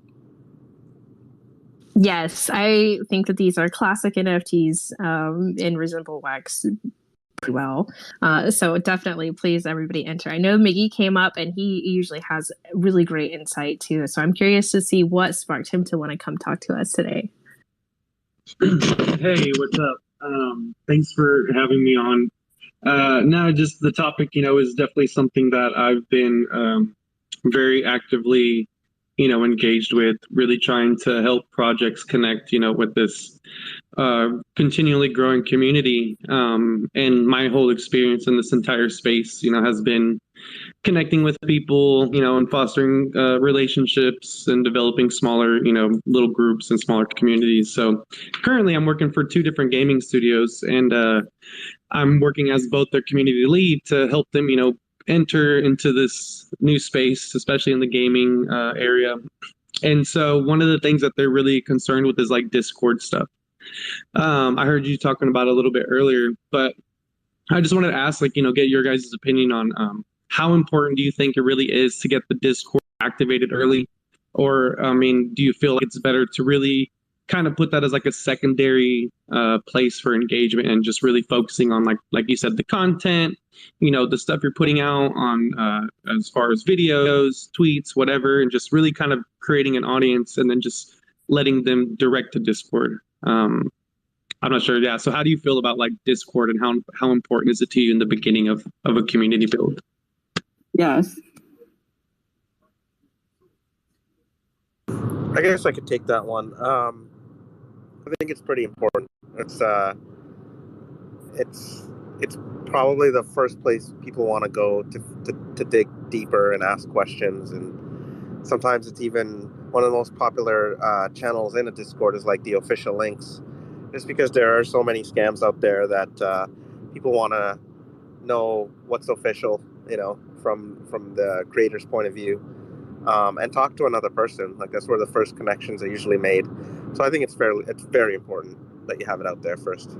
Yes, I think that these are classic NFTs in Reasonable Wax well. So definitely, please, everybody enter. I know Miggy came up and he usually has really great insight too. So I'm curious to see what sparked him to want to come talk to us today. Hey, what's up? Thanks for having me on. No, just the topic, is definitely something that I've been very actively, engaged with, really trying to help projects connect, with this continually growing community. And my whole experience in this entire space, has been connecting with people, and fostering relationships and developing smaller, little groups and smaller communities. So currently I'm working for 2 different gaming studios, and I'm working as both their community lead to help them, enter into this new space, especially in the gaming area. And so one of the things that they're really concerned with is like Discord stuff. I heard you talking about it a little bit earlier, but I just wanted to ask, like, get your guys' opinion on how important do you think it really is to get the Discord activated early? Or, I mean, do you feel like it's better to really kind of put that as like a secondary place for engagement and just really focusing on, like you said, the content, the stuff you're putting out on as far as videos, tweets, whatever, and just really kind of creating an audience and then just letting them direct to Discord? I'm not sure. Yeah. So how do you feel about like Discord, and how important is it to you in the beginning of a community build? Yes. I guess I could take that one. I think it's pretty important. It's probably the first place people want to go to dig deeper and ask questions, and sometimes it's even one of the most popular channels in a Discord is like the official links, just because there are so many scams out there that people want to know what's official, from the creator's point of view, and talk to another person. Like that's where the first connections are usually made. So I think it's very important that you have it out there first.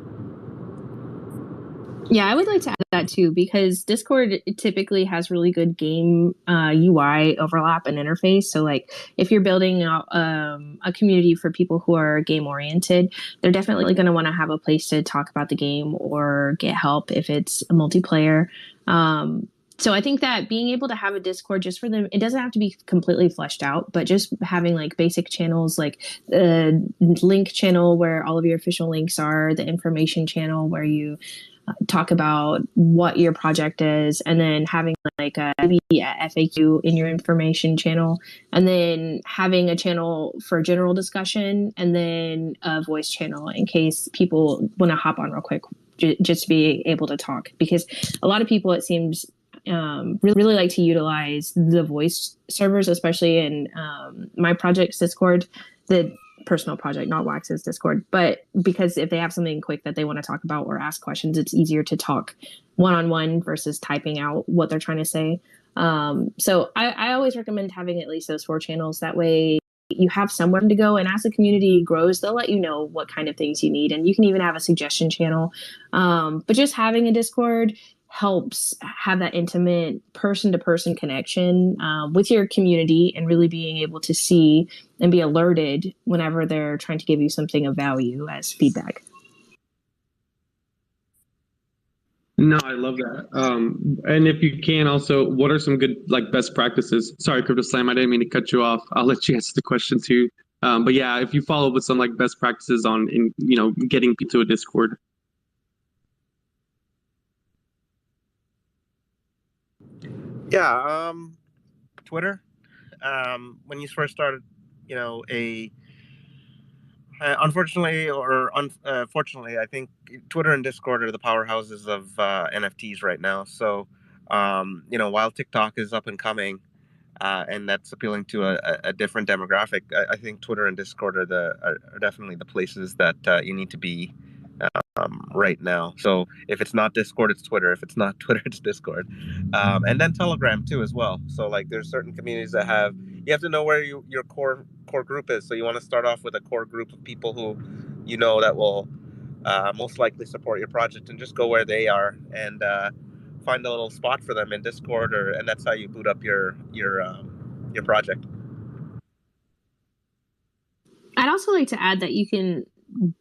Yeah, I would like to add that too, because Discord typically has really good game UI overlap and interface. So like if you're building out a community for people who are game oriented, they're definitely going to want to have a place to talk about the game or get help if it's a multiplayer. So I think that being able to have a Discord just for them, it doesn't have to be completely fleshed out, but just having like basic channels, like the link channel where all of your official links are, the information channel where you talk about what your project is, and then having like a FAQ in your information channel, and then having a channel for general discussion, and then a voice channel in case people want to hop on real quick just to be able to talk. Because a lot of people, it seems, really like to utilize the voice servers, especially in my project's Discord, the personal project, not Wax's Discord. But because if they have something quick that they want to talk about or ask questions, it's easier to talk one-on-one versus typing out what they're trying to say. So I always recommend having at least those 4 channels. That way you have somewhere to go, and as the community grows, they'll let you know what kind of things you need, and you can even have a suggestion channel. But just having a Discord helps have that intimate person-to-person connection with your community, and really being able to see and be alerted whenever they're trying to give you something of value as feedback. No, I love that. And if you can also, what are some good like best practices? Sorry, Crypto Slam, I didn't mean to cut you off. I'll let you answer the question too. But yeah, if you follow up with some like best practices on getting people to a Discord. Yeah, Twitter. When you first started, unfortunately or fortunately, I think Twitter and Discord are the powerhouses of NFTs right now. So, while TikTok is up and coming, and that's appealing to a different demographic, I think Twitter and Discord are definitely the places that you need to be right now. So if it's not Discord, it's Twitter. If it's not Twitter, it's Discord. And then Telegram too as well. So like there's certain communities that you have to know where your core group is. So you want to start off with a core group of people who that will most likely support your project, and just go where they are and find a little spot for them in Discord, and that's how you boot up your project. I'd also like to add that you can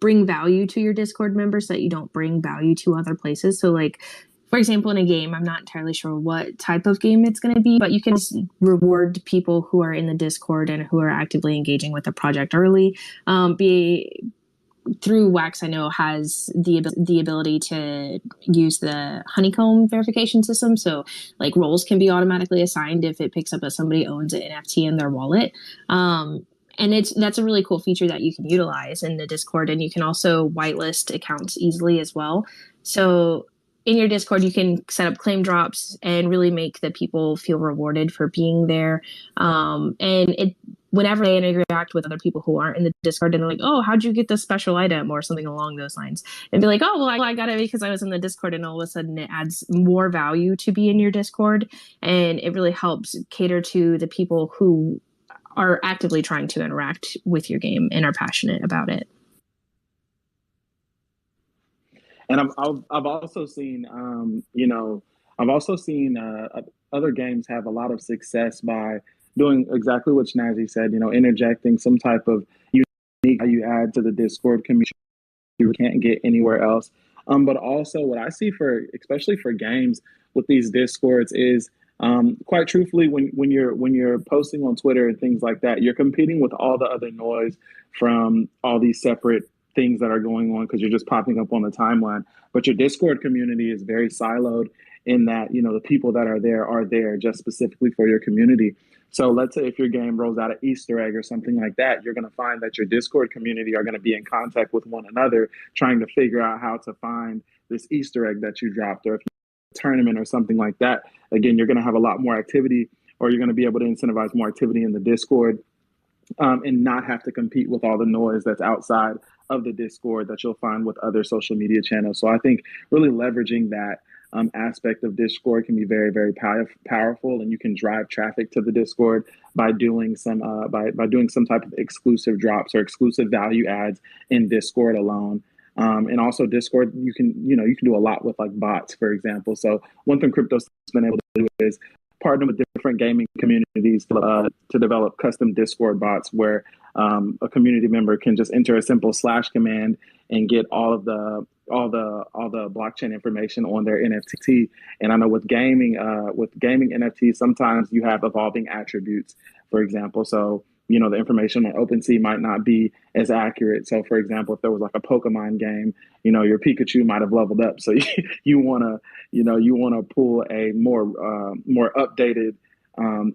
bring value to your Discord members that you don't bring value to other places. So like, for example, in a game, I'm not entirely sure what type of game it's going to be, but you can reward people who are in the Discord and who are actively engaging with the project early. Through Wax, I know has the ability to use the honeycomb verification system. So like roles can be automatically assigned if it picks up that somebody owns an NFT in their wallet. And that's a really cool feature that you can utilize in the Discord. And you can also whitelist accounts easily as well. So in your Discord, you can set up claim drops and really make the people feel rewarded for being there. Whenever they interact with other people who aren't in the Discord and they're like, oh, how'd you get this special item or something along those lines? And be like, oh, well, I got it because I was in the Discord, and all of a sudden it adds more value to be in your Discord. And it really helps cater to the people who are actively trying to interact with your game and are passionate about it. And I've also seen, other games have a lot of success by doing exactly what Snazzy said, interjecting some type of unique value add to the Discord community you can't get anywhere else. But also what I see especially for games with these Discords is, quite truthfully, when you're posting on Twitter and things like that, you're competing with all the other noise from all these separate things that are going on because you're just popping up on the timeline. But your Discord community is very siloed in that, the people that are there just specifically for your community. So let's say if your game rolls out an Easter egg or something like that, you're going to find that your Discord community are going to be in contact with one another, trying to figure out how to find this Easter egg that you dropped. Or if you have a tournament or something like that, again, you're going to have a lot more activity, or you're going to be able to incentivize more activity in the Discord, and not have to compete with all the noise that's outside of the Discord that you'll find with other social media channels. So I think really leveraging that aspect of Discord can be very, very powerful, and you can drive traffic to the Discord by doing some doing some type of exclusive drops or exclusive value adds in Discord alone. And also Discord, you can do a lot with like bots, for example. So one thing crypto's been able to do is partner with different gaming communities to develop custom Discord bots where a community member can just enter a simple / command and get all the blockchain information on their NFT. And I know with gaming NFTs, sometimes you have evolving attributes, for example. So the information on OpenSea might not be as accurate. So for example, if there was like a Pokemon game, your Pikachu might have leveled up. So you want to pull a more updated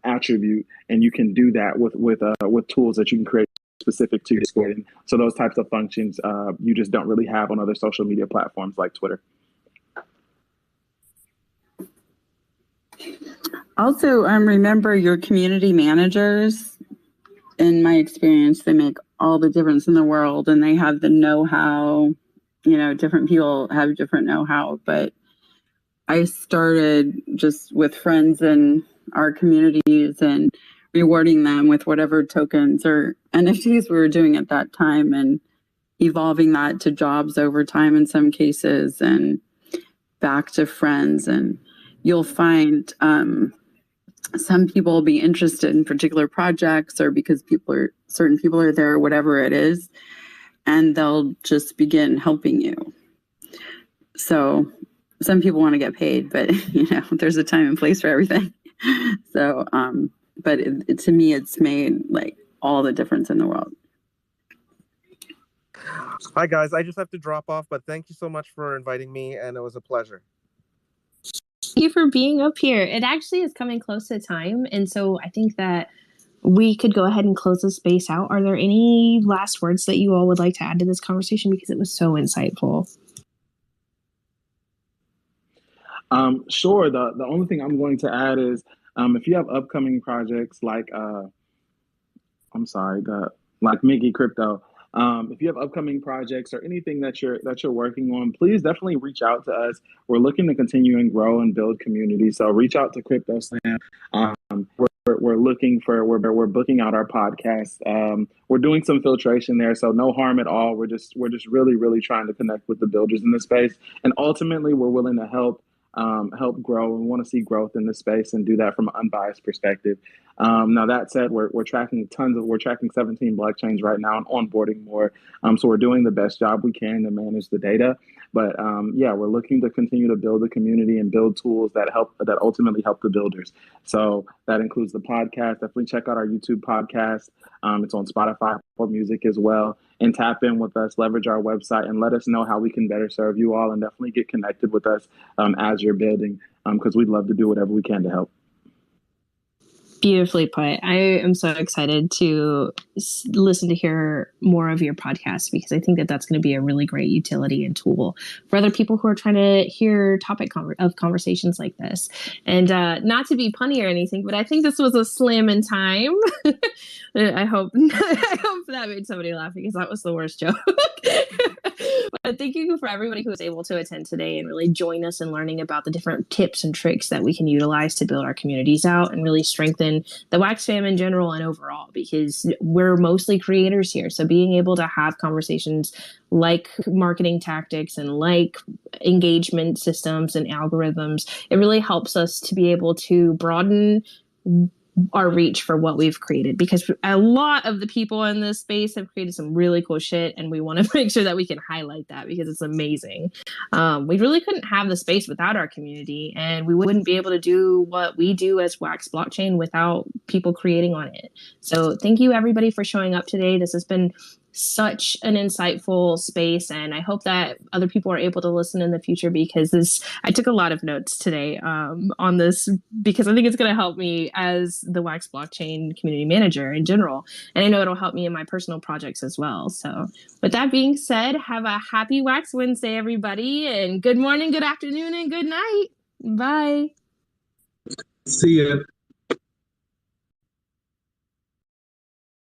attribute, and you can do that with tools that you can create specific to your Discord. And so those types of functions you just don't really have on other social media platforms like Twitter. Also, remember your community managers. In my experience, they make all the difference in the world, and they have the know-how. Different people have different know-how, but I started just with friends in our communities and rewarding them with whatever tokens or NFTs we were doing at that time, and evolving that to jobs over time in some cases, and back to friends. And you'll find some people will be interested in particular projects, or because certain people are there, whatever it is, and they'll just begin helping you. So some people want to get paid, but there's a time and place for everything. So, but to me, it's made like all the difference in the world. Hi guys, I just have to drop off, but thank you so much for inviting me, and it was a pleasure. Thank you for being up here. It actually is coming close to time, and so I think that we could go ahead and close the space out. Are there any last words that you all would like to add to this conversation, because it was so insightful? Sure. The only thing I'm going to add is if you have upcoming projects like Miggy Crypto. If you have upcoming projects or anything that you're working on, please definitely reach out to us. We're looking to continue and grow and build community. So reach out to Crypto Slam. We're booking out our podcast. We're doing some filtration there, so no harm at all. We're just really, really trying to connect with the builders in this space, and ultimately we're willing to help help grow. We want to see growth in this space and do that from an unbiased perspective. Now that said, we're tracking 17 blockchains right now and onboarding more. So we're doing the best job we can to manage the data. But yeah, we're looking to continue to build the community and build tools that ultimately help the builders. So that includes the podcast. Definitely check out our YouTube podcast. It's on Spotify, Apple Music as well. And tap in with us, leverage our website, and let us know how we can better serve you all. And definitely get connected with us as you're building, because we'd love to do whatever we can to help. Beautifully put. I am so excited to listen to hear more of your podcast, because I think that that's going to be a really great utility and tool for other people who are trying to hear of conversations like this. And not to be punny or anything, but I think this was a slam in time. I hope that made somebody laugh, because that was the worst joke. But thank you for everybody who was able to attend today and really join us in learning about the different tips and tricks that we can utilize to build our communities out and really strengthen the Wax fam in general and overall, because we're mostly creators here. So being able to have conversations like marketing tactics and like engagement systems and algorithms, it really helps us to be able to broaden our reach for what we've created, because a lot of the people in this space have created some really cool shit, and we want to make sure that we can highlight that because it's amazing. We really couldn't have the space without our community, and we wouldn't be able to do what we do as Wax Blockchain without people creating on it. So thank you everybody for showing up today. This has been such an insightful space, and I hope that other people are able to listen in the future, because I took a lot of notes today on this, because I think it's going to help me as the Wax Blockchain community manager in general, and I know it'll help me in my personal projects as well. So with that being said, have a happy Wax Wednesday, everybody, and good morning, good afternoon, and good night. Bye. See ya.